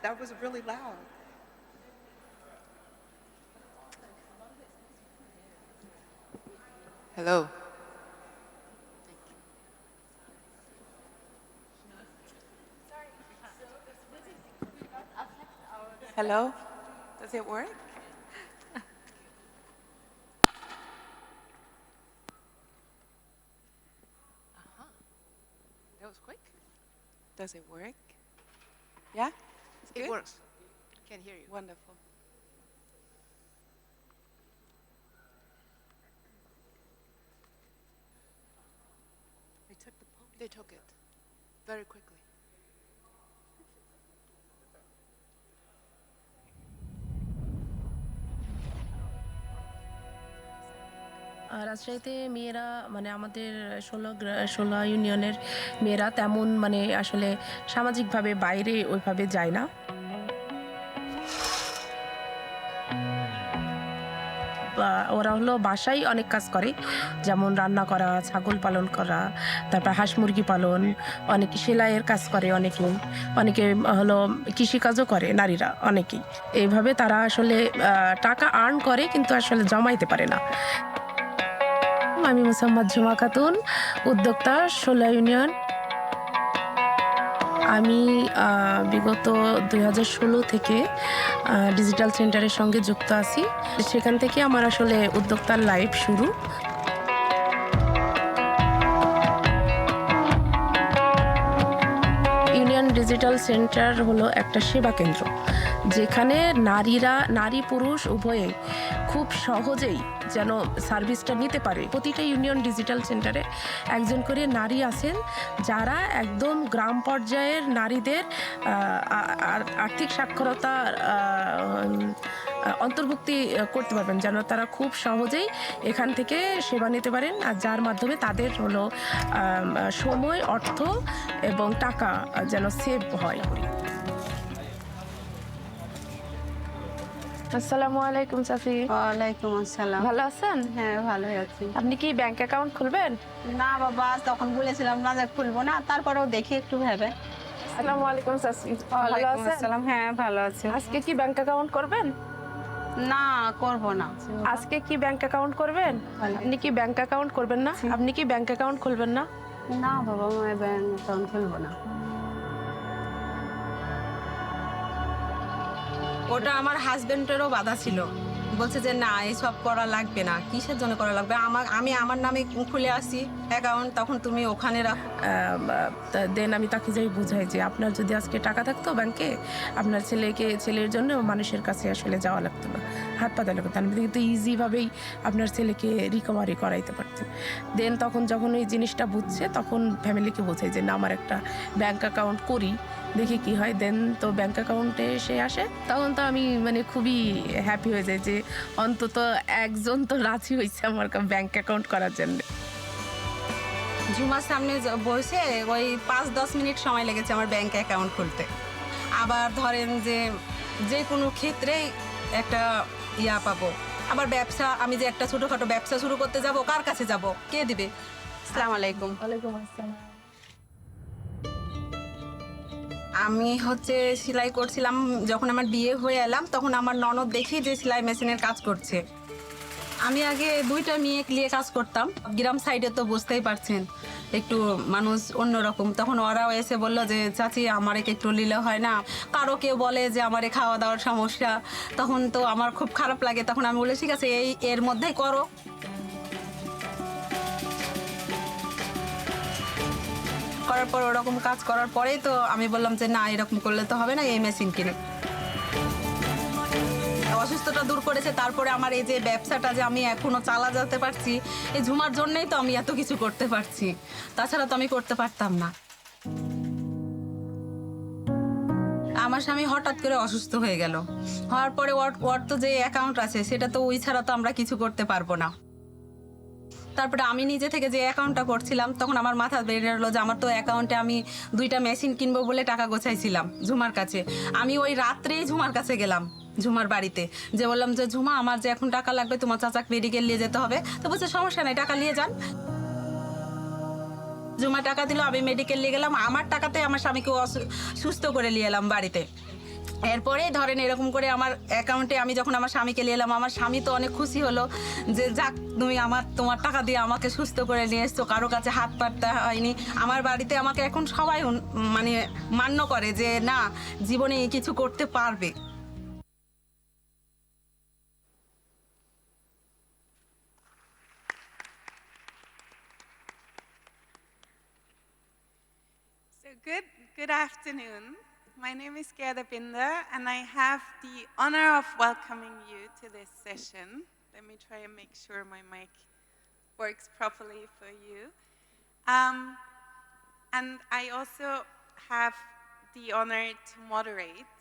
That was really loud. Hello. Hello? Does it work? That was quick. Does it work? Yeah? It's It good? works. Can hear you. Wonderful. They took it very quickly. রাজশাহীতে মেয়েরা মানে আমাদের 16 ইউনিয়নের মেয়েরা তেমন মানে আসলে সামাজিকভাবে বাইরে ওইভাবে যায় না। ওরা হলো বাসায় অনেক কাজ করে, যেমন রান্না করা, ছাগল পালন করা, তারপর হাঁস মুরগি পালন, অনেকে সেলাইয়ের কাজ করে, অনেকে হলো কৃষিকাজও করে নারীরা অনেকেই। এইভাবে তারা আসলে টাকা আর্ন করে কিন্তু আসলে জমাইতে পারে না। আমি মোসাম্মদ ঝুমা খাতুন, উদ্যোক্তা 16 ইউনিয়ন। আমি বিগত 2016 থেকে ডিজিটাল সেন্টারের সঙ্গে যুক্ত আছি। সেখান থেকে আমার আসলে উদ্যোক্তার লাইফ শুরু। ইউনিয়ন ডিজিটাল সেন্টার হলো একটা সেবা কেন্দ্র, যেখানে নারী পুরুষ উভয়ে খুব সহজেই যেন সার্ভিসটা নিতে পারে। প্রতিটা ইউনিয়ন ডিজিটাল সেন্টারে একজন করে নারী আছেন, যারা একদম গ্রাম পর্যায়ের নারীদের আর্থিক সাক্ষরতা অন্তর্ভুক্তি করতে পারবেন, যেন তারা খুব সহজেই এখান থেকে সেবা নিতে পারেন, আর যার মাধ্যমে তাদের হলো সময়, অর্থ এবং টাকা যেন সেভ হয়। আসসালামু আলাইকুম চাচি। ওয়ালাইকুম আসসালাম। ভালো আছেন? হ্যাঁ, ভালোই আছি। আপনি কি ব্যাংক অ্যাকাউন্ট খুলবেন? না বাবা, তখন বলেছিলাম না যে খুলবো না, তারপরেও দেখি একটু ভেবে। আসসালামু আলাইকুম চাচি। ভালো ওয়ালাইকুম আছেন? আসসালাম। হ্যাঁ, ভালো আছি। আজকে কি ব্যাংক অ্যাকাউন্ট করবেন? না, করব না। আজকে কি ব্যাংক অ্যাকাউন্ট করবেন? আপনি কি ব্যাংক অ্যাকাউন্ট করবেন না? আপনি কি ব্যাংক অ্যাকাউন্ট খুলবেন না? না বাবা, আমি ব্যাংক অ্যাকাউন্ট খুলবো না। ওটা আমার হাজবেন্ডেরও বাধা ছিল, বলছে যে না এইসব করা লাগবে না। কিসের জন্য করা লাগবে? আমি আমার নামে খুলে আসি অ্যাকাউন্ট, তখন তুমি ওখানে রাখো। দেন আমি তাকে যাই বুঝাই যে আপনার যদি আজকে টাকা থাকতো ব্যাংকে, আপনার ছেলের জন্য মানুষের কাছে আসলে যাওয়া লাগতো না, হাত পাতা লাগতো না, কিন্তু ইজিভাবেই আপনার ছেলেকে রিকভারি করাইতে পারতেন। দেন তখন যখন এই জিনিসটা বুঝছে, তখন ফ্যামিলিকে বোঝাই যে না, আমার একটা ব্যাংক অ্যাকাউন্ট করি, দেখি কি হয়। দেন তো ব্যাংক অ্যাকাউন্টে সে আসে, তখন তো আমি মানে খুবই হ্যাপি হয়ে যাই যে অন্তত একজন তো রাজি হয়েছে আমার ব্যাংক অ্যাকাউন্ট করার জন্য। ঝুমার সামনে বসে ওই 5-10 মিনিট সময় লেগেছে আমার ব্যাংক অ্যাকাউন্ট খুলতে। আবার ধরেন যে কোনো ক্ষেত্রেই একটা পাবো। আবার ব্যবসা, আমি যে একটা ছোটোখাটো ব্যবসা শুরু করতে যাব, কার কাছে যাব, কে দিবে? আসসালামু আলাইকুম। ওয়ালাইকুম আসসালাম। আমি সেলাই করছিলাম। যখন আমার বিয়ে হয়ে এলাম, তখন আমার ননদ দেখি যে সেলাই মেশিনের কাজ করছে। আমি আগে 2টা মেয়ে নিয়ে কাজ করতাম। গ্রাম সাইডে তো বুঝতেই পারছেন, একটু মানুষ অন্যরকম। তখন ওরাও এসে বললো যে চাচি, আমারে একটু নিলে হয় না? কারো কেউ বলে যে আমারে খাওয়া দাওয়ার সমস্যা, তখন তো আমার খুব খারাপ লাগে। তখন আমি বলে ঠিক আছে, এর মধ্যেই করো। করার পর ওরকম কাজ করার পরেই তো আমি বললাম যে না, এরকম করলে তো হবে না, এই মেশিন কিনে। অসুস্থতা দূর করেছে, তারপরে আমার এই যে ব্যবসাটা যে আমি এখনো চালা যেতে পারছি, এই ঝুমার জন্যই তো আমি এত কিছু করতে পারছি, তাছাড়া তো আমি করতে পারতাম না। আমার স্বামী হঠাৎ করে অসুস্থ হয়ে গেল। হওয়ার পরে ওর তো যে অ্যাকাউন্ট আছে, সেটা তো ওই ছাড়া তো আমরা কিছু করতে পারবো না। তারপরে আমি নিজে থেকে যে অ্যাকাউন্টটা করছিলাম, তখন আমার মাথা বেড়ে এলো যে আমার তো অ্যাকাউন্টে আমি 2টা মেশিন কিনবো বলে টাকা গোছাইছিলাম ঝুমার কাছে। আমি ওই রাত্রেই ঝুমার কাছে গেলাম, ঝুমার বাড়িতে, যে বললাম যে ঝুমা, আমার যে এখন টাকা লাগবে, তোমার চাচাকে মেডিকেল নিয়ে যেতে হবে। তো বলছে সমস্যা নাই, টাকা নিয়ে যান। ঝুমা টাকা দিল, আমি মেডিকেল নিয়ে গেলাম। আমার টাকাতে আমার স্বামীকে সুস্থ করে নিয়ে এলাম বাড়িতে। এরপরে ধরেন এরকম করে আমার অ্যাকাউন্টে আমি যখন আমার স্বামীকে নিয়ে এলাম, আমার স্বামী তো অনেক খুশি হলো যে যাক তুমি তোমার টাকা দিয়ে আমাকে সুস্থ করে নিয়ে এসছো, কারো কাছে হাত পাততে হয়নি। আমার বাড়িতে আমাকে এখন সবাই মানে মান্য করে যে না, জীবনে কিছু করতে পারবে। So good afternoon. My name is Gerda Binder, and I have the honor of welcoming you to this session. Let me try and make sure my mic works properly for you. And I also have the honor to moderate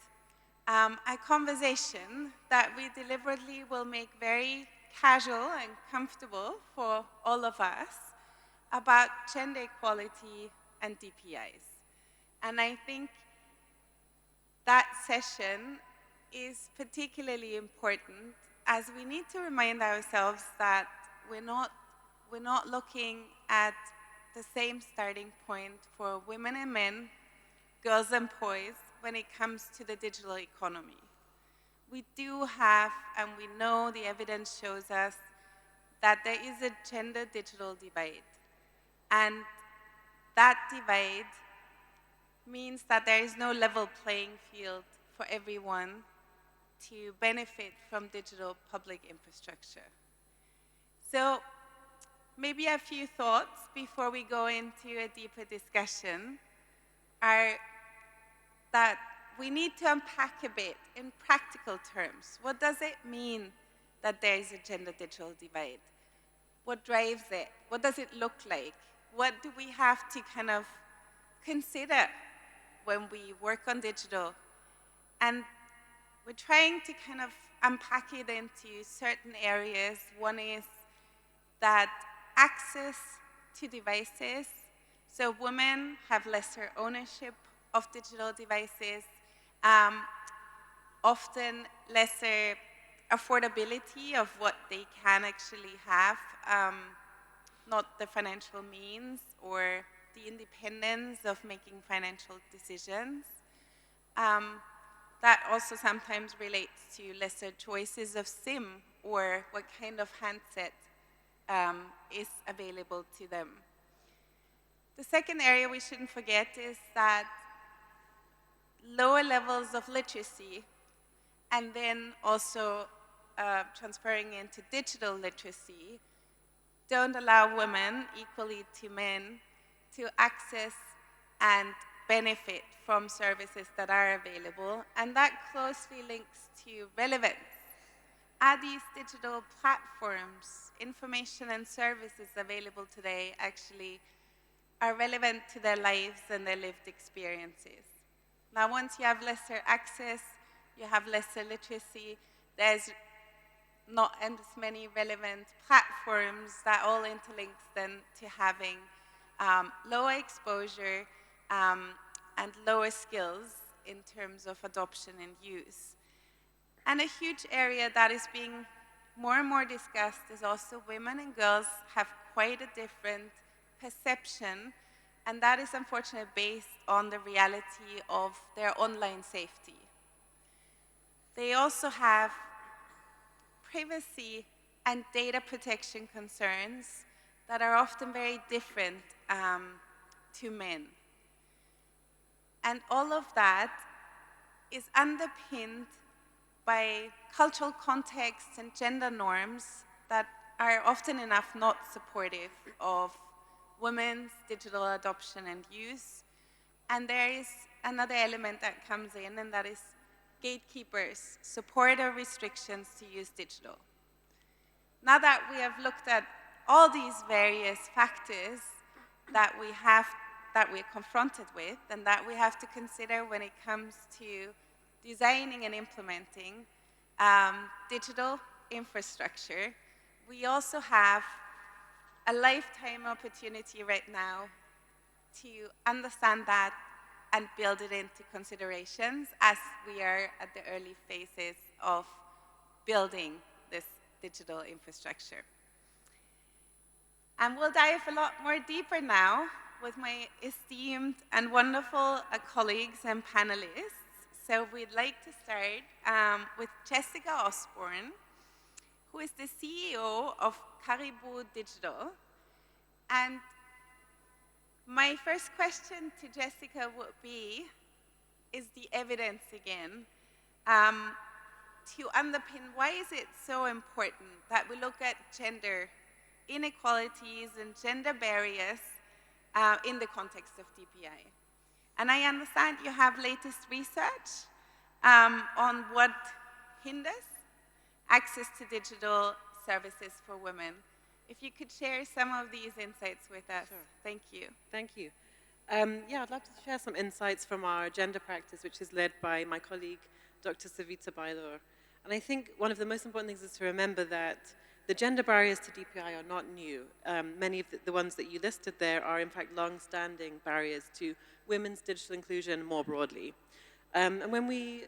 a conversation that we deliberately will make very casual and comfortable for all of us about gender equality and DPIs. And I think that session is particularly important as we need to remind ourselves that we're not looking at the same starting point for women and men, girls and boys, when it comes to the digital economy. We do have, and we know the evidence shows us, that there is a gender digital divide. And that divide means that there is no level playing field for everyone to benefit from digital public infrastructure. So maybe a few thoughts before we go into a deeper discussion are that we need to unpack a bit in practical terms. What does it mean that there is a gender digital divide? What drives it? What does it look like? What do we have to kind of consider when we work on digital? And we're trying to kind of unpack it into certain areas. One is that access to devices, so women have lesser ownership of digital devices, often lesser affordability of what they can actually have, not the financial means or the independence of making financial decisions. That also sometimes relates to lesser choices of SIM or what kind of handset is available to them. The second area we shouldn't forget is that lower levels of literacy and then also transferring into digital literacy don't allow women equally to men to access and benefit from services that are available, and that closely links to relevance. Are these digital platforms, information and services available today actually are relevant to their lives and their lived experiences? Now, once you have lesser access, you have lesser literacy, there's not as many relevant platforms that all interlinks then to having lower exposure and lower skills in terms of adoption and use. And a huge area that is being more and more discussed is also women and girls have quite a different perception, and that is unfortunately based on the reality of their online safety. They also have privacy and data protection concerns that are often very different to men. And all of that is underpinned by cultural contexts and gender norms that are often enough not supportive of women's digital adoption and use. And there is another element that comes in, and that is gatekeepers, support or restrictions to use digital. Now that we have looked at all these various factors that we're confronted with and that we have to consider when it comes to designing and implementing digital infrastructure, we also have a lifetime opportunity right now to understand that and build it into considerations as we are at the early phases of building this digital infrastructure. And we'll dive a lot more deeper now with my esteemed and wonderful colleagues and panelists. So we'd like to start with Jessica Osborne, who is the CEO of Caribou Digital. And my first question to Jessica would be, is the evidence again, to underpin why is it so important that we look at gender inequalities and gender barriers in the context of DPI. And I understand you have latest research on what hinders access to digital services for women. If you could share some of these insights with us. Sure. Thank you. Thank you. Yeah, I'd love to share some insights from our gender practice, which is led by my colleague, Dr. Savita Bailor. And I think one of the most important things is to remember that the gender barriers to DPI are not new. Many of the ones that you listed there are, in fact, long-standing barriers to women's digital inclusion more broadly. And when we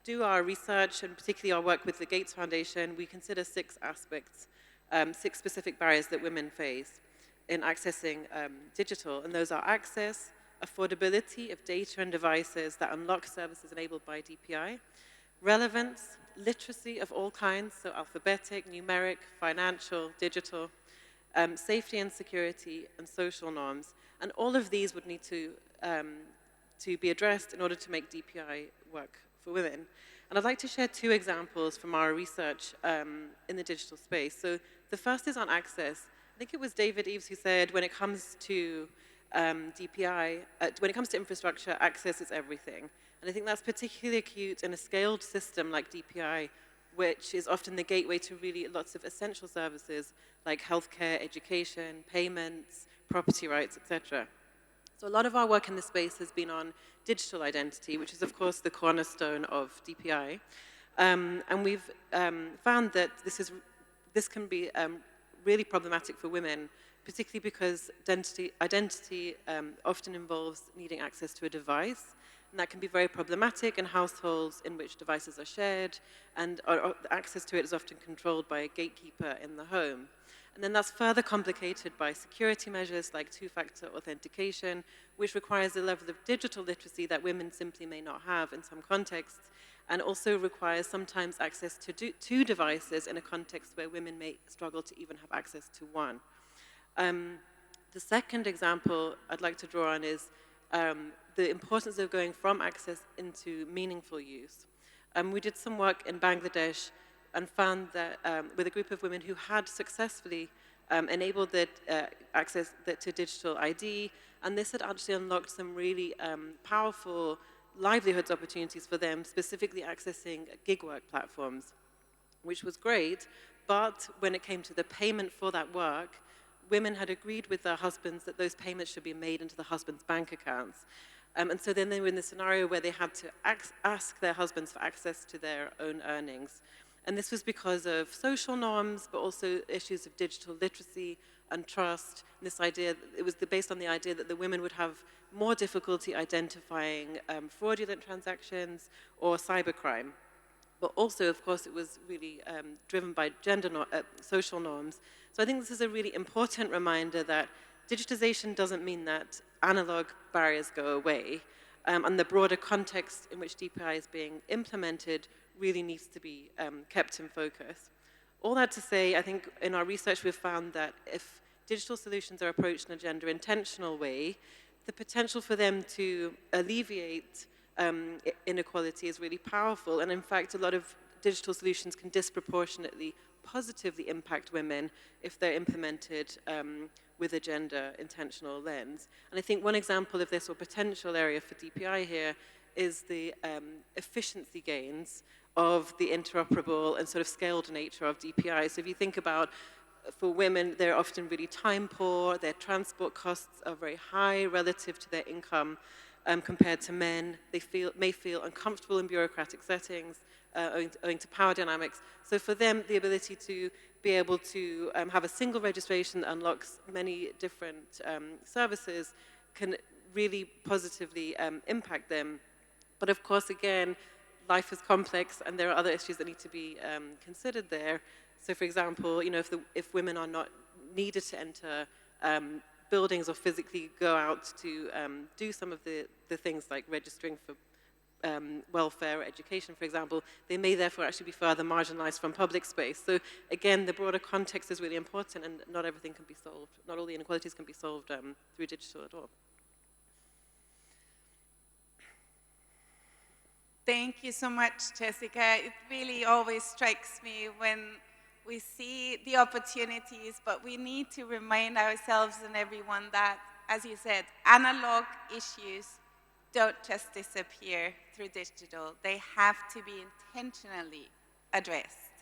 do our research, and particularly our work with the Gates Foundation, we consider 6 aspects, 6 specific barriers that women face in accessing digital. And those are access, affordability of data and devices that unlock services enabled by DPI, relevance, literacy of all kinds, so alphabetic, numeric, financial, digital, safety and security, and social norms. And all of these would need to be addressed in order to make DPI work for women. And I'd like to share 2 examples from our research in the digital space. So the first is on access. I think it was David Eves who said when it comes to DPI, when it comes to infrastructure, access is everything. And I think that's particularly acute in a scaled system like DPI, which is often the gateway to really lots of essential services like healthcare, education, payments, property rights, etc. So a lot of our work in this space has been on digital identity, which is, of course, the cornerstone of DPI. And we've found that this can be really problematic for women, particularly because identity often involves needing access to a device. And that can be very problematic in households in which devices are shared, and access to it is often controlled by a gatekeeper in the home. And then that's further complicated by security measures like 2-factor authentication, which requires a level of digital literacy that women simply may not have in some contexts, and also requires sometimes access to 2 devices in a context where women may struggle to even have access to one. The second example I'd like to draw on is the importance of going from access into meaningful use. We did some work in Bangladesh and found that with a group of women who had successfully enabled access to digital ID, and this had actually unlocked some really powerful livelihoods opportunities for them, specifically accessing gig work platforms, which was great. But when it came to the payment for that work, women had agreed with their husbands that those payments should be made into the husband's bank accounts. And so then they were in the scenario where they had to ask their husbands for access to their own earnings. And this was because of social norms, but also issues of digital literacy and trust. And this idea, it was based on the idea that the women would have more difficulty identifying fraudulent transactions or cybercrime. But also, of course, it was really driven by social norms. So I think this is a really important reminder that digitization doesn't mean that analog barriers go away, and the broader context in which DPI is being implemented really needs to be kept in focus. All that to say, I think in our research we've found that if digital solutions are approached in a gender-intentional way, the potential for them to alleviate inequality is really powerful. And in fact, a lot of digital solutions can disproportionately positively impact women if they're implemented with a gender-intentional lens. And I think one example of this, or potential area for DPI here, is the efficiency gains of the interoperable and sort of scaled nature of DPI. So if you think about, for women, they're often really time poor, their transport costs are very high relative to their income compared to men. They may feel uncomfortable in bureaucratic settings owing to power dynamics. So for them, the ability to be able to have a single registration that unlocks many different services can really positively impact them. But of course, again, life is complex and there are other issues that need to be considered there. So for example, you know, if women are not needed to enter buildings or physically go out to do some of the things like registering for welfare or education, for example, they may therefore actually be further marginalized from public space. So again, the broader context is really important, and not everything can be solved. Not all the inequalities can be solved through digital at all. Thank you so much, Jessica. It really always strikes me when we see the opportunities, but we need to remind ourselves and everyone that, as you said, analog issues don't just disappear through digital. They have to be intentionally addressed.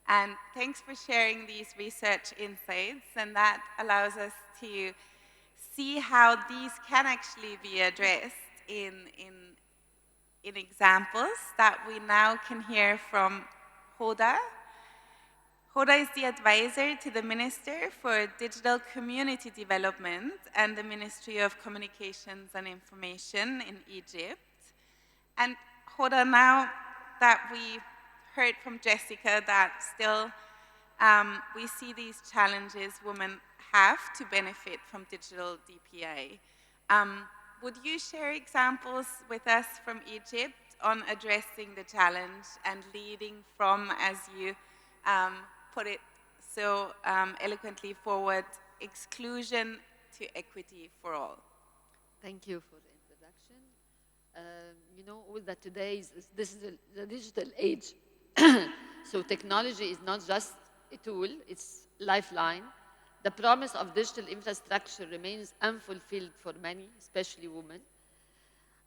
And thanks for sharing these research insights, and that allows us to see how these can actually be addressed in examples that we now can hear from Hoda. Hoda is the advisor to the Minister for Digital Community Development and the Ministry of Communications and Information in Egypt. And Hoda, now that we heard from Jessica that still we see these challenges women have to benefit from digital DPI, would you share examples with us from Egypt on addressing the challenge and leading from, as you put it so eloquently forward, exclusion to equity for all? Thank you for the introduction. You know, all that today this is the digital age. So technology is not just a tool, it's lifeline. The promise of digital infrastructure remains unfulfilled for many, especially women.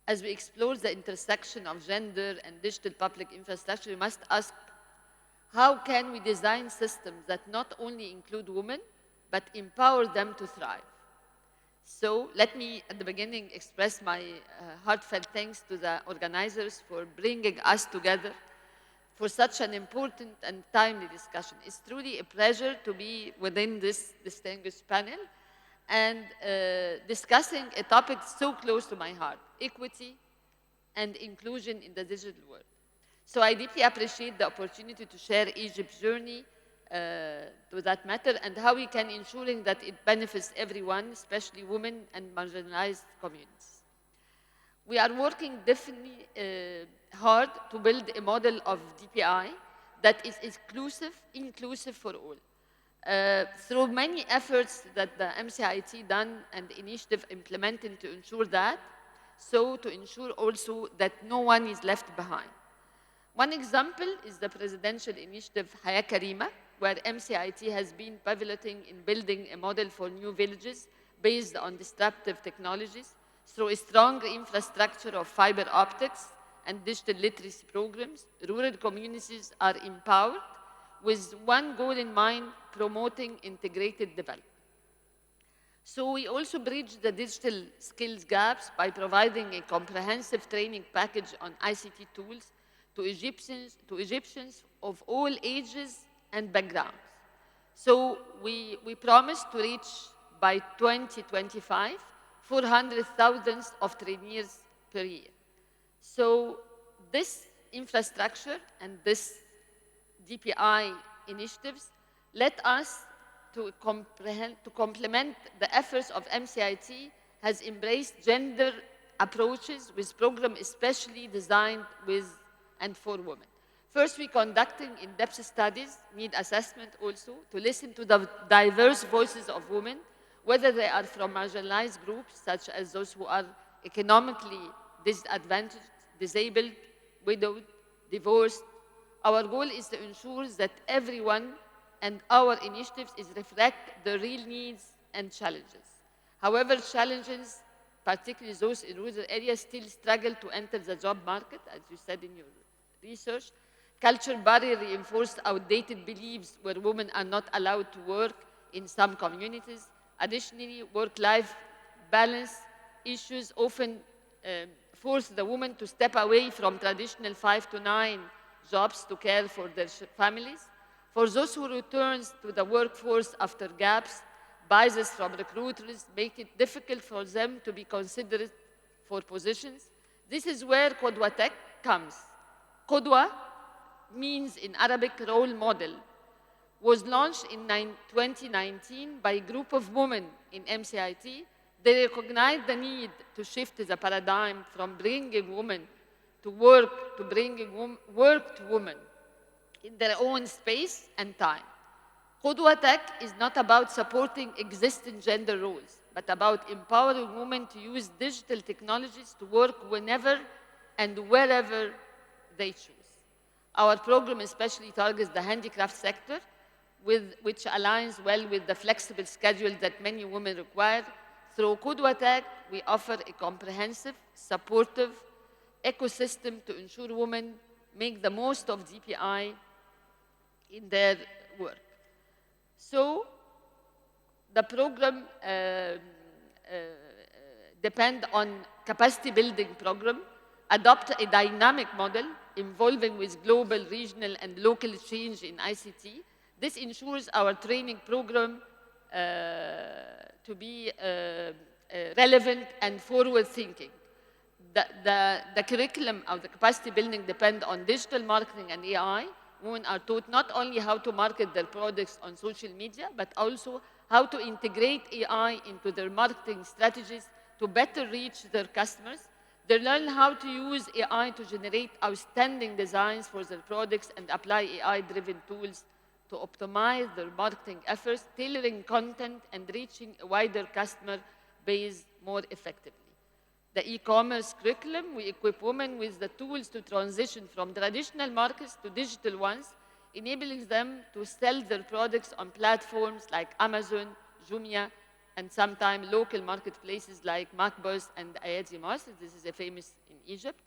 As we explore the intersection of gender and digital public infrastructure, we must ask, how can we design systems that not only include women, but empower them to thrive? So let me, at the beginning, express my heartfelt thanks to the organizers for bringing us together for such an important and timely discussion. It's truly a pleasure to be within this distinguished panel and discussing a topic so close to my heart, equity and inclusion in the digital world. So I deeply appreciate the opportunity to share Egypt's journey to that matter and how we can ensuring that it benefits everyone, especially women and marginalized communities. We are working definitely hard to build a model of DPI that is inclusive for all. Through many efforts that the MCIT done and initiative implemented to ensure that, so to ensure also that no one is left behind. One example is the presidential initiative Haya Karima, where MCIT has been pivoting in building a model for new villages based on disruptive technologies through a strong infrastructure of fiber optics and digital literacy programs. Rural communities are empowered with one goal in mind, promoting integrated development. So we also bridge the digital skills gaps by providing a comprehensive training package on ICT tools to Egyptians of all ages and backgrounds. So we promise to reach by 2025, 400,000 of trainees per year. So this infrastructure and this DPI initiatives let us to complement the efforts of MCIT has embraced gender approaches with programs especially designed with and for women. First, we're conducting in-depth studies, need assessment also, to listen to the diverse voices of women, whether they are from marginalized groups, such as those who are economically disadvantaged, disabled, widowed, divorced. Our goal is to ensure that everyone and our initiatives reflect the real needs and challenges. However, challenges, particularly those in rural areas, still struggle to enter the job market, as you said in your research. Culture barrier reinforced outdated beliefs where women are not allowed to work in some communities. Additionally, work-life balance issues often force the woman to step away from traditional 5 to 9 jobs to care for their families. For those who return to the workforce after gaps, biases from recruiters make it difficult for them to be considered for positions. This is where Qudwa Tech comes. Qudwa means in Arabic role model, was launched in 2019 by a group of women in MCIT. They recognized the need to shift the paradigm from bringing women to work to bring work to women in their own space and time. Qudwa Tech is not about supporting existing gender roles, but about empowering women to use digital technologies to work whenever and wherever they choose. Our program especially targets the handicraft sector, which aligns well with the flexible schedule that many women require. Through Qudwa Tech, we offer a comprehensive, supportive ecosystem to ensure women make the most of DPI in their work. So the program depend on capacity building program, adopt a dynamic model involving with global, regional, and local change in ICT. This ensures our training program to be relevant and forward-thinking. The curriculum of the capacity building depend on digital marketing and AI. Women are taught not only how to market their products on social media, but also how to integrate AI into their marketing strategies to better reach their customers. They learn how to use AI to generate outstanding designs for their products and apply AI-driven tools to optimize their marketing efforts, tailoring content and reaching a wider customer base more effectively. The e-commerce curriculum, we equip women with the tools to transition from traditional markets to digital ones, enabling them to sell their products on platforms like Amazon, Jumia, and sometimes local marketplaces like Makbuz and Ayadi Mars. This is a famous in Egypt.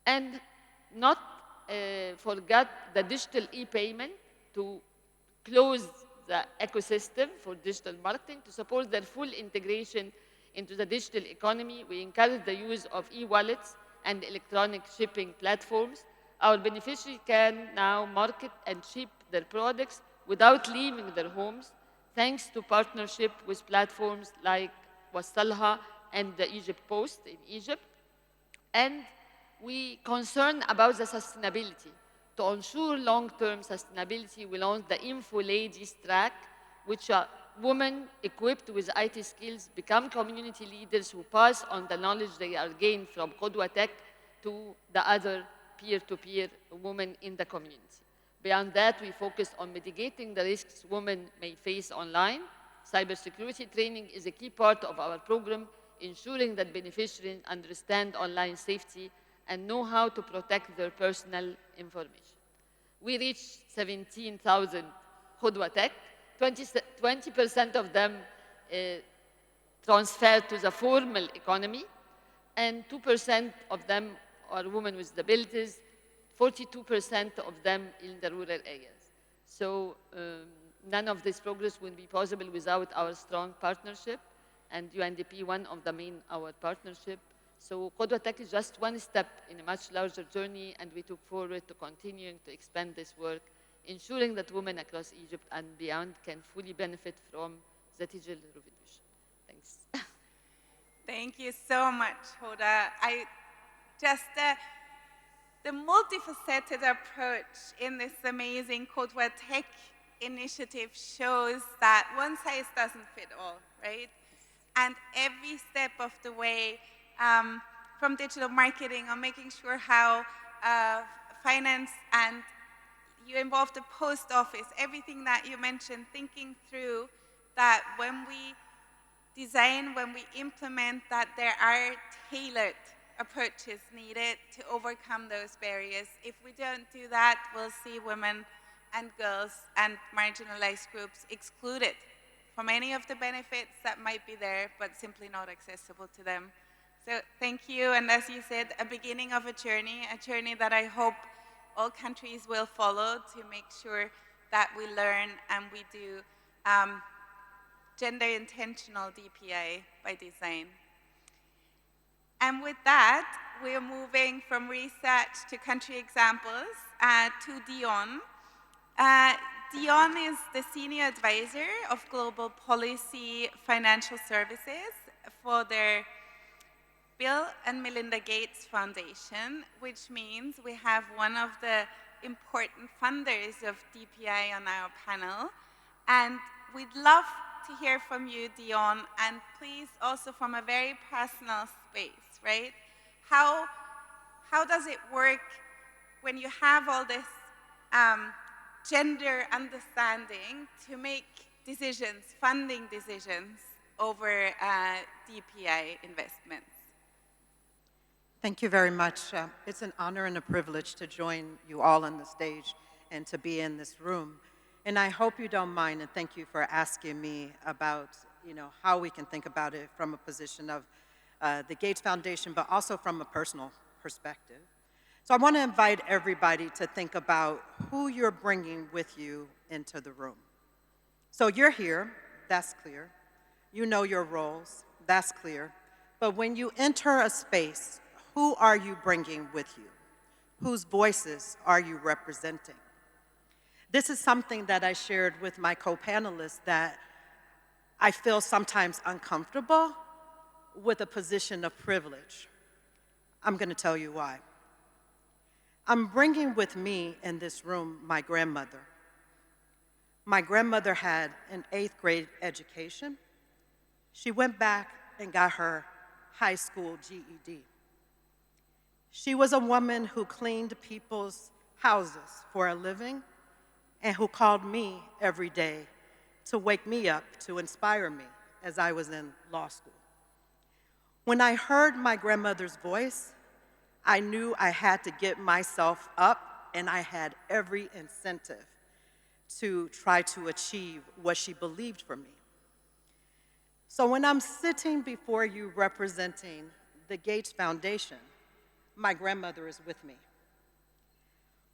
And not forget the digital e-payment to close the ecosystem for digital marketing to support their full integration into the digital economy. We encourage the use of e-wallets and electronic shipping platforms. Our beneficiaries can now market and ship their products without leaving their homes, thanks to partnership with platforms like Wasalha and the Egypt Post in Egypt. And we concern about the sustainability. To ensure long-term sustainability, we launched the Info Ladies track, which are women equipped with IT skills become community leaders who pass on the knowledge they are gained from Qudwa Tech to the other peer-to-peer women in the community. Beyond that, we focus on mitigating the risks women may face online. Cybersecurity training is a key part of our program, ensuring that beneficiaries understand online safety and know how to protect their personal information. We reached 17,000 Qudwa Tech. 20% of them transferred to the formal economy, and 2% of them are women with disabilities, 42% of them in the rural areas. So none of this progress would be possible without our strong partnership, and UNDP, one of the main our partnership. So Qudwa Tech is just one step in a much larger journey, and we look forward to continuing to expand this work, ensuring that women across Egypt and beyond can fully benefit from the digital revolution. Thanks. Thank you so much, Hoda. The multifaceted approach in this amazing Qudwa Tech initiative shows that one size doesn't fit all, right? And every step of the way, from digital marketing or making sure how finance and you involve the post office, everything that you mentioned, thinking through that when we design, when we implement, that there are tailored approaches needed to overcome those barriers. If we don't do that, we'll see women and girls and marginalized groups excluded from any of the benefits that might be there, but simply not accessible to them. So thank you, and as you said, a beginning of a journey that I hope all countries will follow to make sure that we learn and we do gender intentional DPI by design. And with that, we're moving from research to country examples to Dion. Dion is the Senior Advisor of Global Policy Financial Services for their Bill and Melinda Gates Foundation, which means we have one of the important funders of DPI on our panel. And we'd love to hear from you, Dion, and please also from a very personal space, right? How how does it work when you have all this gender understanding to make decisions, funding decisions over DPI investments? Thank you very much. It's an honor and a privilege to join you all on the stage and to be in this room. And I hope you don't mind, and thank you for asking me about, how we can think about it from a position of the Gates Foundation, but also from a personal perspective. So I want to invite everybody to think about who you're bringing with you into the room. So you're here, that's clear. You know your roles, that's clear. But when you enter a space, who are you bringing with you? Whose voices are you representing? This is something that I shared with my co-panelists, that I feel sometimes uncomfortable with a position of privilege. I'm going to tell you why. I'm bringing with me in this room my grandmother. My grandmother had an 8th grade education. She went back and got her high school GED. She was a woman who cleaned people's houses for a living and who called me every day to wake me up, to inspire me as I was in law school. When I heard my grandmother's voice, I knew I had to get myself up, and I had every incentive to try to achieve what she believed for me. So when I'm sitting before you representing the Gates Foundation, my grandmother is with me.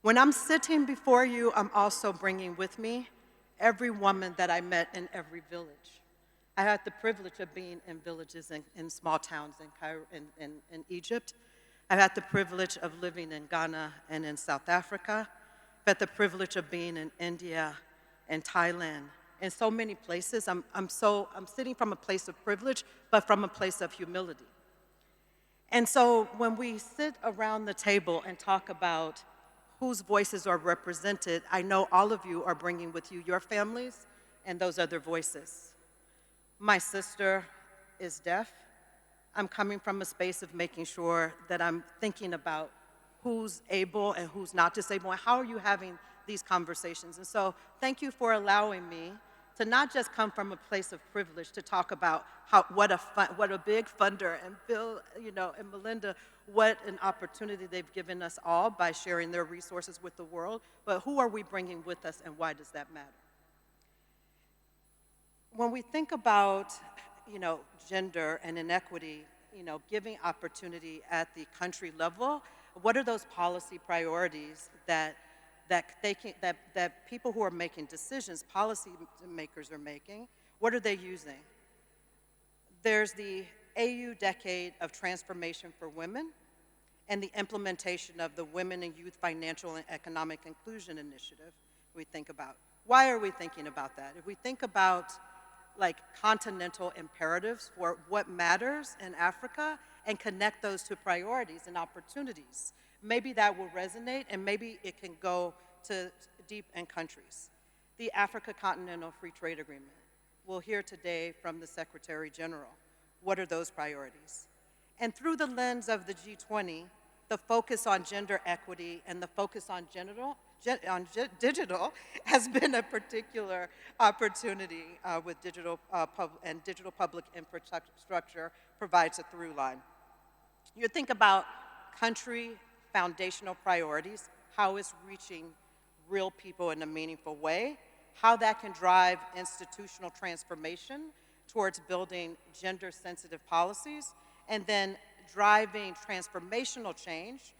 When I'm sitting before you, I'm also bringing with me every woman that I met in every village. I had the privilege of being in villages in small towns in Cairo, in Egypt. I've had the privilege of living in Ghana and in South Africa. I've had the privilege of being in India and Thailand, and so many places. I'm sitting from a place of privilege, but from a place of humility. And so when we sit around the table and talk about whose voices are represented, I know all of you are bringing with you your families and those other voices. My sister is deaf. I'm coming from a space of making sure that I'm thinking about who's able and who's not disabled, and how are you having these conversations. And so thank you for allowing me to not just come from a place of privilege to talk about what a big funder, and Bill, and Melinda, what an opportunity they've given us all by sharing their resources with the world, but who are we bringing with us, and why does that matter? When we think about, gender and inequity, giving opportunity at the country level, what are those policy priorities that people who are making decisions, policy makers are making? What are they using? There's the AU Decade of Transformation for Women and the implementation of the Women and Youth Financial and Economic Inclusion Initiative we think about. Why are we thinking about that? If we think about continental imperatives for what matters in Africa and connect those to priorities and opportunities, maybe that will resonate, and maybe it can go to deep end countries. The Africa Continental Free Trade Agreement. We'll hear today from the Secretary General. What are those priorities? And through the lens of the G20, the focus on gender equity and the focus on digital has been a particular opportunity with digital public infrastructure provides a through line. You think about country foundational priorities, how it's reaching real people in a meaningful way, how that can drive institutional transformation towards building gender-sensitive policies, and then driving transformational change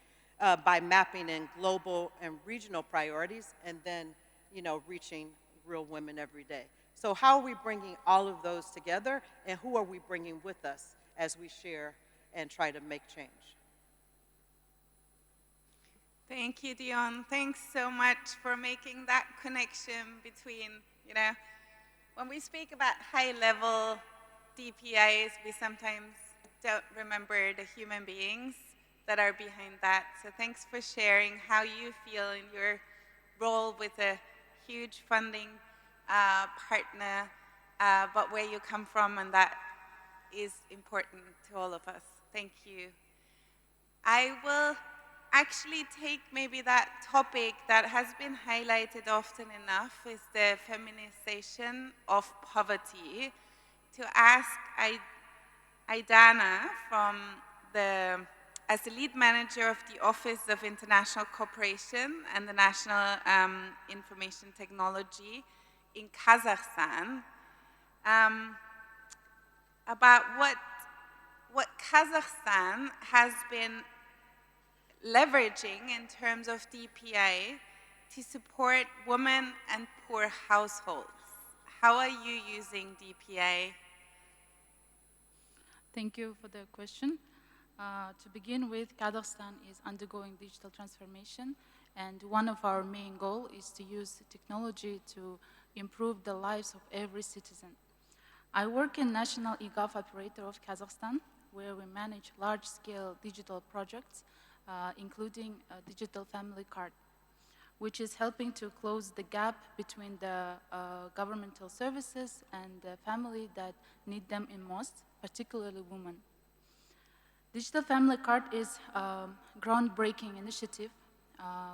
by mapping in global and regional priorities, and then, reaching real women every day. So how are we bringing all of those together, and who are we bringing with us as we share and try to make change? Thank you, Dion. Thanks so much for making that connection between, when we speak about high-level DPIs, we sometimes don't remember the human beings that are behind that. So thanks for sharing how you feel in your role with a huge funding partner, but where you come from, and that is important to all of us. Thank you. I will actually take maybe that topic that has been highlighted often enough is the feminization of poverty to ask Aidana as the lead manager of the Office of International Cooperation and the National Information Technology in Kazakhstan about what Kazakhstan has been leveraging in terms of DPI to support women and poor households. How are you using DPI? Thank you for the question. To begin with, Kazakhstan is undergoing digital transformation, and one of our main goals is to use technology to improve the lives of every citizen. I work in National e-gov operator of Kazakhstan, where we manage large-scale digital projects, including a digital family card, which is helping to close the gap between the governmental services and the family that need them in most, particularly women. Digital Family Card is a groundbreaking initiative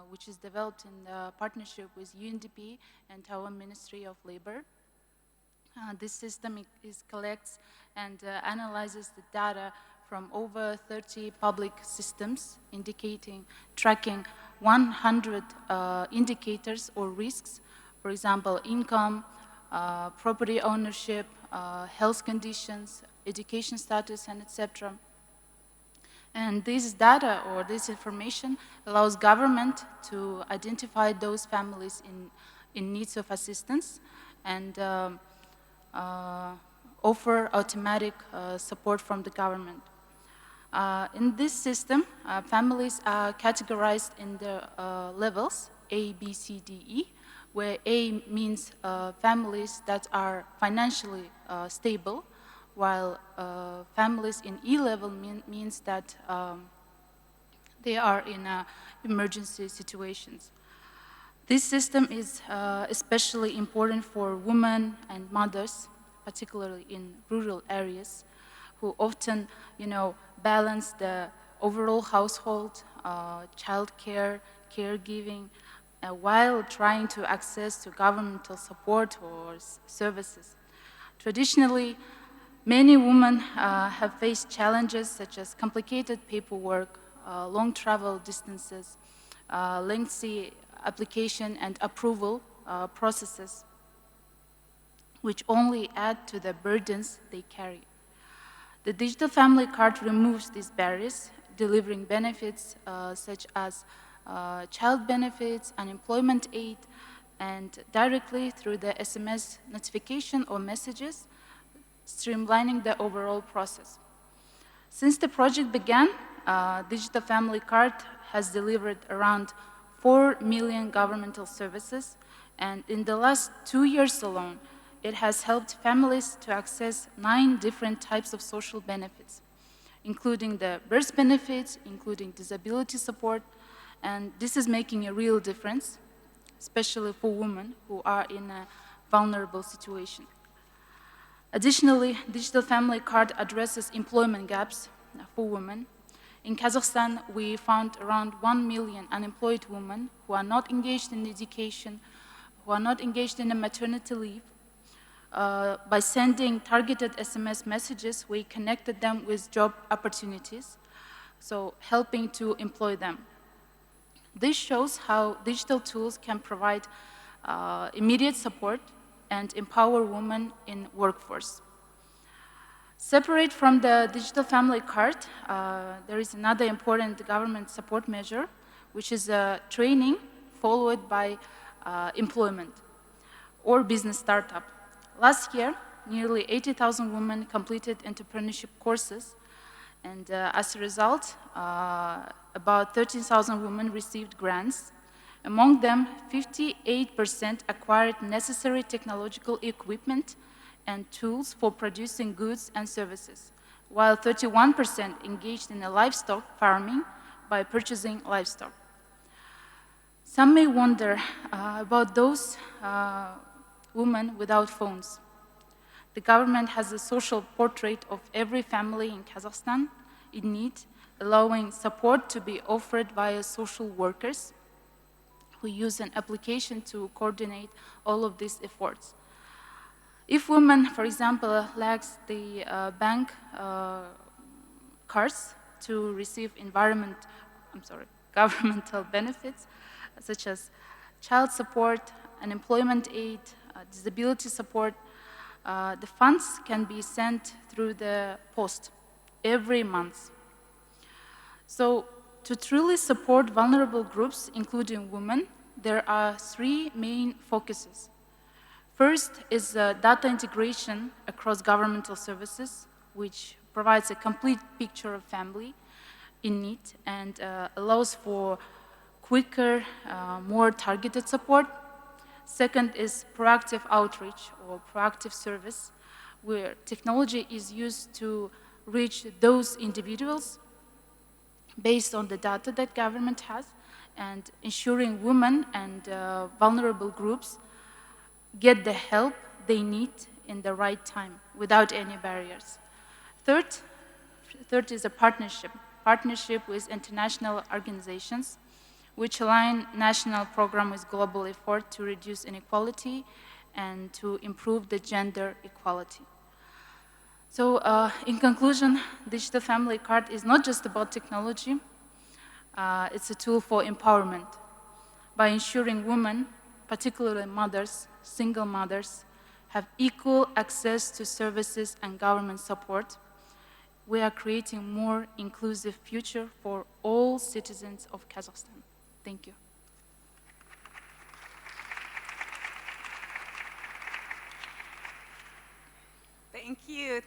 which is developed in partnership with UNDP and Taiwan Ministry of Labor. This system collects and analyzes the data from over 30 public systems, tracking 100 indicators or risks, for example, income, property ownership, health conditions, education status, and etc. And this data or this information allows government to identify those families in needs of assistance and offer automatic support from the government. In this system, families are categorized in the levels A, B, C, D, E, where A means families that are financially stable, while families in E level means that they are in emergency situations. This system is especially important for women and mothers, particularly in rural areas, who often, balance the overall household, child care, caregiving, while trying to access to governmental support or services. Traditionally, many women have faced challenges such as complicated paperwork, long travel distances, lengthy application and approval processes, which only add to the burdens they carry. The Digital Family Card removes these barriers, delivering benefits such as child benefits, unemployment aid, and directly through the SMS notification or messages, streamlining the overall process. Since the project began, Digital Family Card has delivered around 4 million governmental services, and in the last 2 years alone, it has helped families to access 9 different types of social benefits, including the birth benefits, including disability support, and this is making a real difference, especially for women who are in a vulnerable situation. Additionally, Digital Family Card addresses employment gaps for women. In Kazakhstan, we found around 1 million unemployed women who are not engaged in education, who are not engaged in a maternity leave. By sending targeted SMS messages, we connected them with job opportunities, so helping to employ them. This shows how digital tools can provide immediate support and empower women in workforce. Separate from the Digital Family Card, there is another important government support measure, which is training followed by employment or business startup. Last year, nearly 80,000 women completed entrepreneurship courses, and as a result, about 13,000 women received grants. Among them, 58% acquired necessary technological equipment and tools for producing goods and services, while 31% engaged in livestock farming by purchasing livestock. Some may wonder about those women without phones. The government has a social portrait of every family in Kazakhstan in need, allowing support to be offered via social workers who use an application to coordinate all of these efforts. If women, for example, lacks the bank cards to receive governmental benefits, such as child support, unemployment aid, disability support, the funds can be sent through the post every month. So to truly support vulnerable groups, including women, there are 3 main focuses. First is data integration across governmental services, which provides a complete picture of family in need and allows for quicker, more targeted support. Second is proactive outreach or proactive service, where technology is used to reach those individuals based on the data that government has, and ensuring women and vulnerable groups get the help they need in the right time without any barriers. Third is a partnership with international organizations which align national program with global effort to reduce inequality and to improve the gender equality. So in conclusion, Digital Family Card is not just about technology, it's a tool for empowerment. By ensuring women, particularly mothers, single mothers, have equal access to services and government support, we are creating a more inclusive future for all citizens of Kazakhstan. Thank you.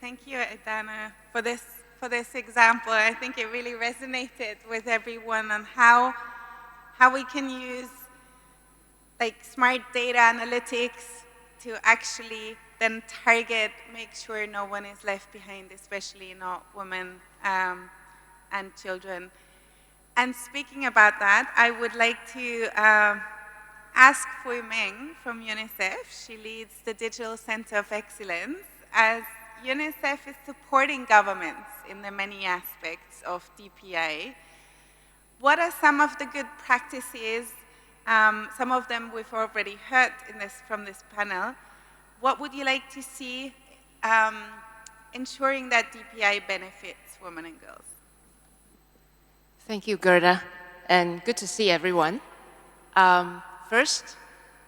Thank you, Adana, for this example. I think it really resonated with everyone on how we can use like smart data analytics to actually then target, make sure no one is left behind, especially not women and children. And speaking about that, I would like to ask Fui Meng from UNICEF. She leads the Digital Center of Excellence, as UNICEF is supporting governments in the many aspects of DPI. What are some of the good practices? Some of them we've already heard from this panel. What would you like to see ensuring that DPI benefits women and girls? Thank you, Gerda, and good to see everyone. First,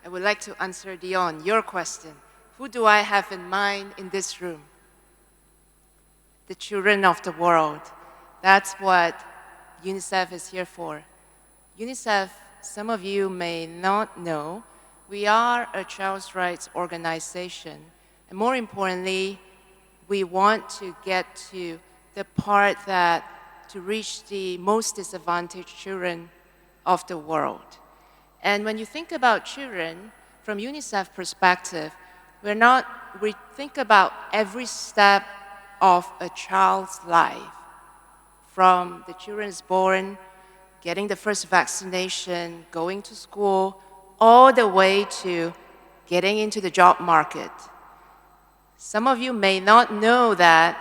I would like to answer, Dion, your question. Who do I have in mind in this room? The children of the world. That's what UNICEF is here for. UNICEF, some of you may not know, we are a child's rights organization. And more importantly, we want to get to the part that to reach the most disadvantaged children of the world. And when you think about children, from UNICEF perspective, we think about every step of a child's life, from the children is born, getting the first vaccination, going to school, all the way to getting into the job market. Some of you may not know that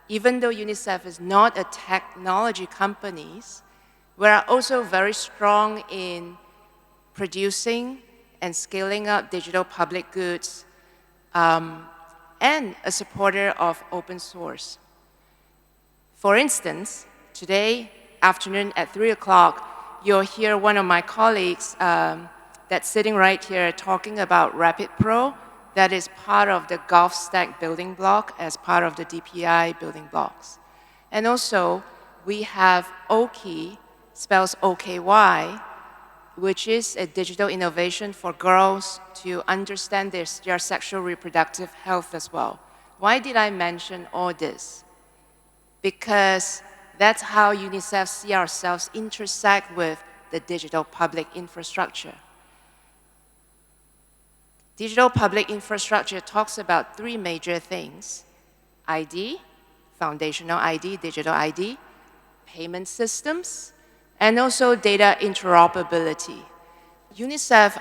even though UNICEF is not a technology company, we are also very strong in producing and scaling up digital public goods and a supporter of open source. For instance, today afternoon at 3 o'clock, you'll hear one of my colleagues that's sitting right here talking about Rapid Pro, that is part of the Golf Stack building block as part of the DPI building blocks. And also, we have OKY, spells OKY, which is a digital innovation for girls to understand their sexual reproductive health as well. Why did I mention all this? Because that's how UNICEF see ourselves intersect with the digital public infrastructure. Digital public infrastructure talks about 3 major things: ID, foundational ID, digital ID, payment systems, and also data interoperability. UNICEF,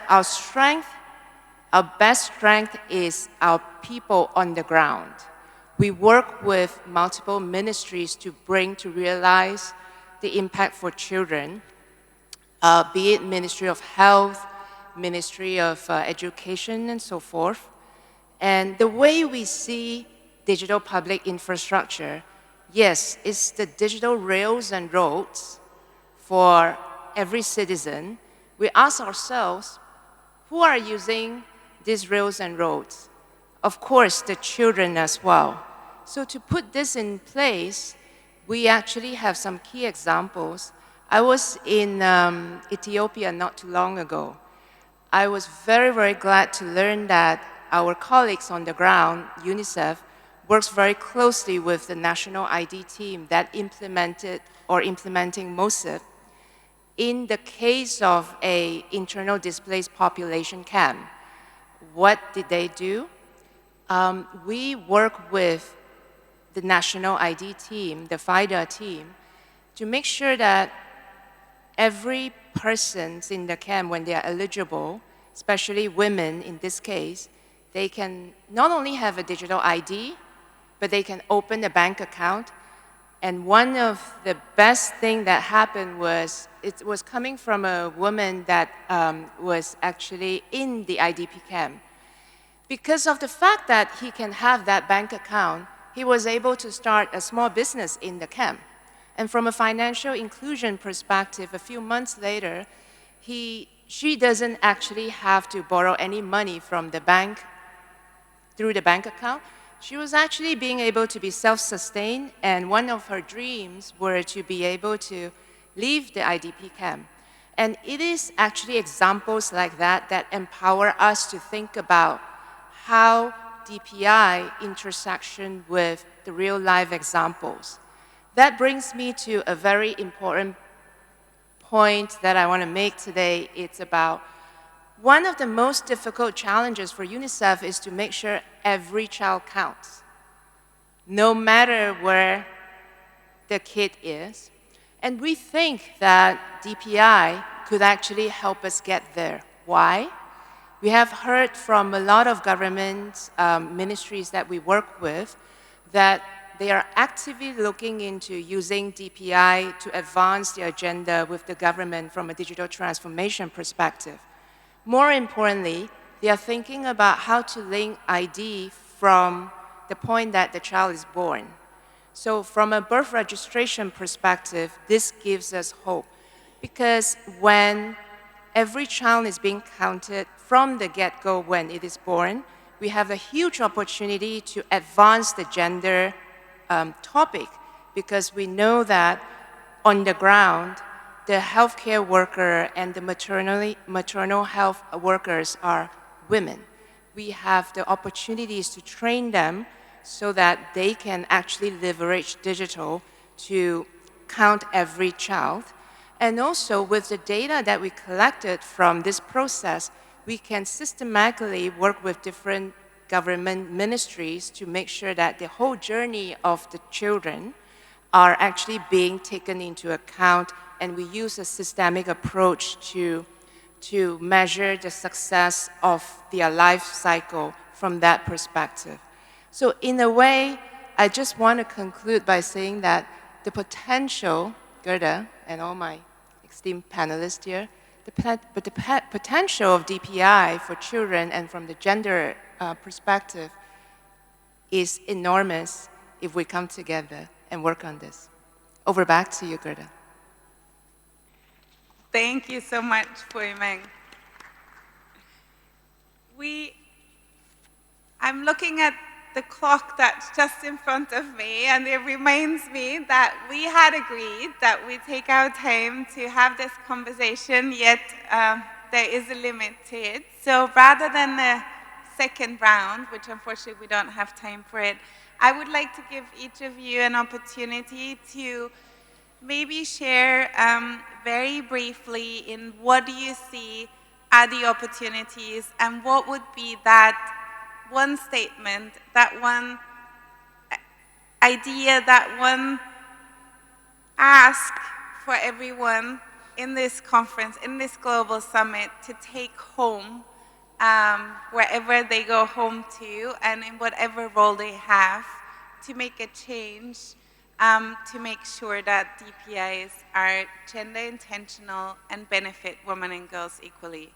our best strength is our people on the ground. we work with multiple ministries to realize the impact for children, be it Ministry of Health, Ministry of Education, and so forth. And the way we see digital public infrastructure, yes, it's the digital rails and roads for every citizen. We ask ourselves, who are using these rails and roads? Of course, the children as well. So to put this in place, we actually have some key examples. I was in Ethiopia not too long ago. I was very, very glad to learn that our colleagues on the ground, UNICEF, works very closely with the national ID team that implementing MOSIP in the case of an internal displaced population camp. What did they do? We work with the national ID team, the FIDA team, to make sure that every person in the camp, when they are eligible, especially women in this case, they can not only have a digital ID, but they can open a bank account. And one of the best things that happened was, it was coming from a woman that was actually in the IDP camp. Because of the fact that he can have that bank account, he was able to start a small business in the camp. And from a financial inclusion perspective, a few months later, she doesn't actually have to borrow any money from the bank through the bank account. She was actually being able to be self-sustained, and one of her dreams were to be able to leave the IDP camp. And it is actually examples like that that empower us to think about how DPI intersection with the real life examples. That brings me to a very important point that I want to make today. It's about one of the most difficult challenges for UNICEF is to make sure every child counts, no matter where the kid is. And we think that DPI could actually help us get there. Why? We have heard from a lot of government ministries that we work with that they are actively looking into using DPI to advance the agenda with the government from a digital transformation perspective. More importantly, they are thinking about how to link ID from the point that the child is born. So from a birth registration perspective, this gives us hope. Because when every child is being counted from the get-go when it is born, we have a huge opportunity to advance the gender topic, because we know that on the ground, the healthcare worker and the maternal health workers are women. We have the opportunities to train them so that they can actually leverage digital to count every child. And also with the data that we collected from this process, we can systematically work with different government ministries to make sure that the whole journey of the children are actually being taken into account, and we use a systemic approach to measure the success of their life cycle from that perspective. So in a way, I just want to conclude by saying that the potential, Gerda and all my esteemed panelists here, but the potential of DPI for children and from the gender perspective is enormous if we come together and work on this. Over back to you, Gerda. Thank you so much, Pui Meng. I'm looking at the clock that's just in front of me, and it reminds me that we had agreed that we take our time to have this conversation, yet there is a limit to it. So rather than the second round, which unfortunately we don't have time for it, I would like to give each of you an opportunity to maybe share very briefly in what do you see are the opportunities, and what would be that one statement, that one idea, that one ask for everyone in this conference, in this global summit, to take home wherever they go home to and in whatever role they have to make a change to make sure that DPIs are gender intentional and benefit women and girls equally.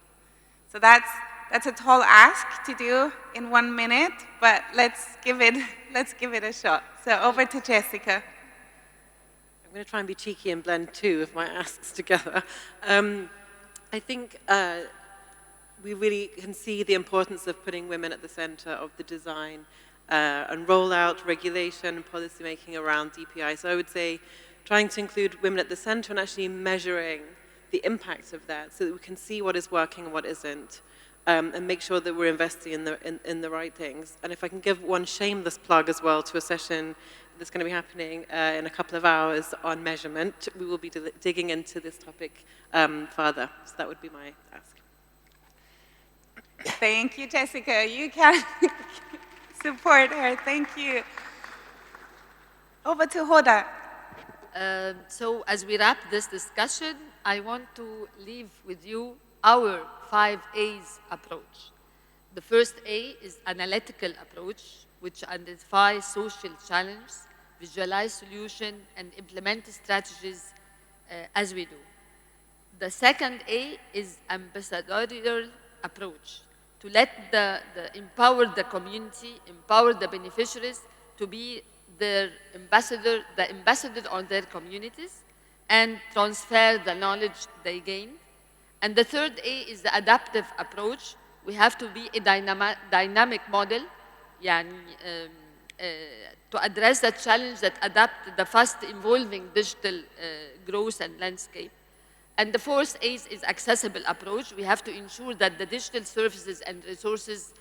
So that's a tall ask to do in 1 minute, but let's give it a shot. So over to Jessica. I'm going to try and be cheeky and blend two of my asks together. I think we really can see the importance of putting women at the center of the design and rollout, regulation, and policy making around DPI. So I would say trying to include women at the center and actually measuring the impact of that so that we can see what is working and what isn't, and make sure that we're investing in the right things. And if I can give one shameless plug as well to a session that's going to be happening in a couple of hours on measurement, we will be digging into this topic further. So that would be my ask. Thank you, Jessica. You can support her. Thank you. Over to Hoda. So as we wrap this discussion, I want to leave with you our 5 A's approach. The first A is analytical approach, which identifies social challenges, visualize solution, and implement strategies as we do. The second A is ambassadorial approach, to let empower the community, empower the beneficiaries to be the ambassador on their communities and transfer the knowledge they gain. And the third A is the adaptive approach. We have to be a dynamic model to address the challenge that adapt to the fast evolving digital growth and landscape. And the fourth A is accessible approach. We have to ensure that the digital services and resources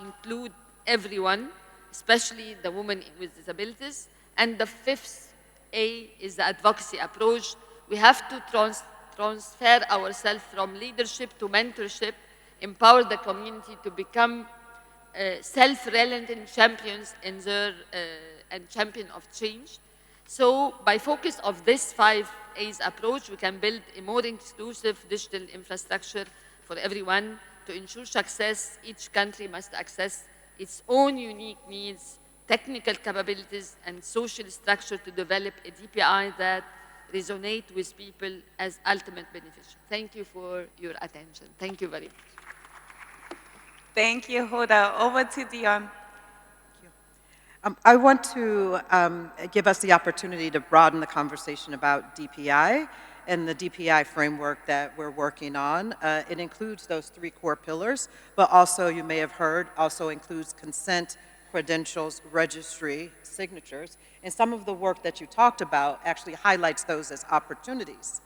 include everyone, especially the women with disabilities. And the fifth A is the advocacy approach. We have to transfer ourselves from leadership to mentorship, empower the community to become self-reliant champions in and champion of change. So by focus of this 5 A's approach, we can build a more inclusive digital infrastructure for everyone. To ensure success, each country must access its own unique needs, technical capabilities, and social structure to develop a DPI that resonate with people as ultimate beneficiaries. Thank you for your attention. Thank you very much. Thank you, Hoda. Over to Dion. I want to give us the opportunity to broaden the conversation about DPI and the DPI framework that we're working on. It includes those 3 core pillars, but also, you may have heard, also includes consent, credentials, registry, signatures, and some of the work that you talked about actually highlights those as opportunities.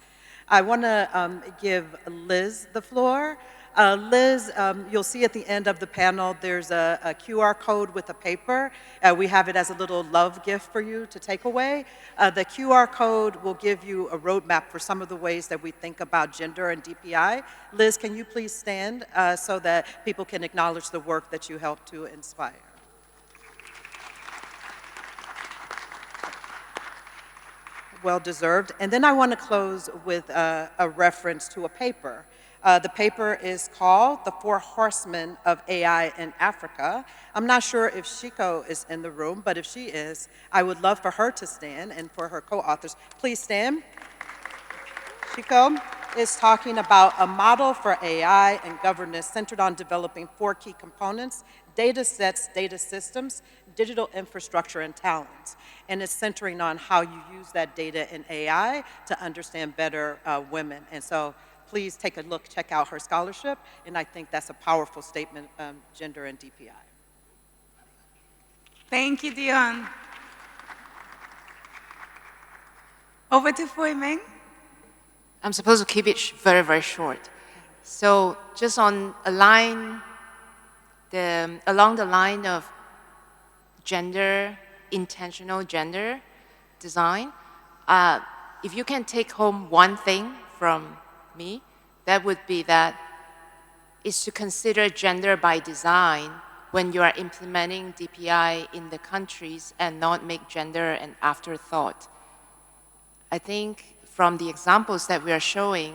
I want to give Liz the floor. Liz, you'll see at the end of the panel, there's a QR code with a paper. We have it as a little love gift for you to take away. The QR code will give you a roadmap for some of the ways that we think about gender and DPI. Liz, can you please stand so that people can acknowledge the work that you helped to inspire? Well deserved. And then I want to close with a reference to a paper. The paper is called The 4 Horsemen of AI in Africa. I'm not sure if Shiko is in the room, but if she is, I would love for her to stand and for her co-authors. Please stand. Shiko is talking about a model for AI and governance centered on developing 4 key components: data sets, data systems, digital infrastructure, and talents. And it's centering on how you use that data in AI to understand better women. And so please take a look, check out her scholarship, and I think that's a powerful statement, gender and DPI. Thank you, Dion. Over to Phui Meng. I'm supposed to keep it very, very short. So just along the line of intentional gender design, if you can take home one thing from me, that would be that is to consider gender by design when you are implementing DPI in the countries and not make gender an afterthought. I think from the examples that we are showing,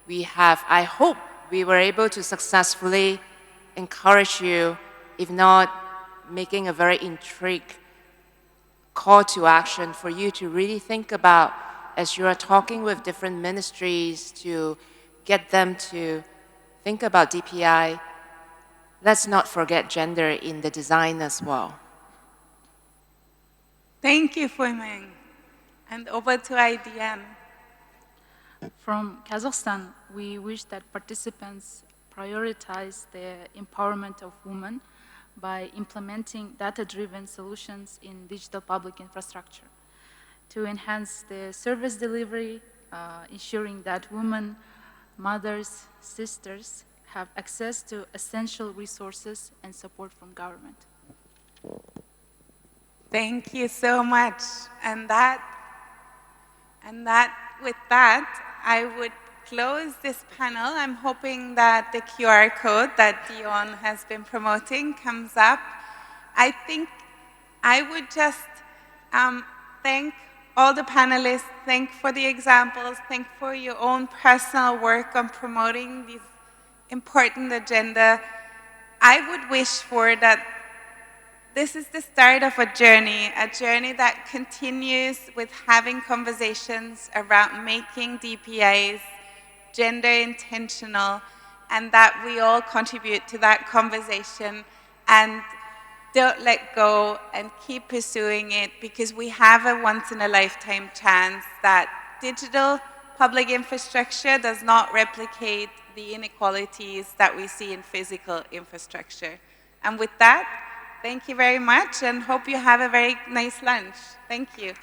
I hope we were able to successfully encourage you, if not making a very intrigued call to action for you to really think about as you are talking with different ministries to get them to think about DPI. Let's not forget gender in the design as well. Thank you, Fuimeng. And over to IDM. From Kazakhstan, we wish that participants prioritize the empowerment of women by implementing data-driven solutions in digital public infrastructure to enhance the service delivery, ensuring that women, mothers, sisters have access to essential resources and support from government. Thank you so much. With that, I would close this panel. I'm hoping that the QR code that Dion has been promoting comes up. I think I would just thank all the panelists, thank for the examples, thank for your own personal work on promoting these important agenda. I would wish for that this is the start of a journey that continues with having conversations around making DPIs gender intentional, and that we all contribute to that conversation and don't let go and keep pursuing it, because we have a once-in-a-lifetime chance that digital public infrastructure does not replicate the inequalities that we see in physical infrastructure. And with that, thank you very much and hope you have a very nice lunch. Thank you.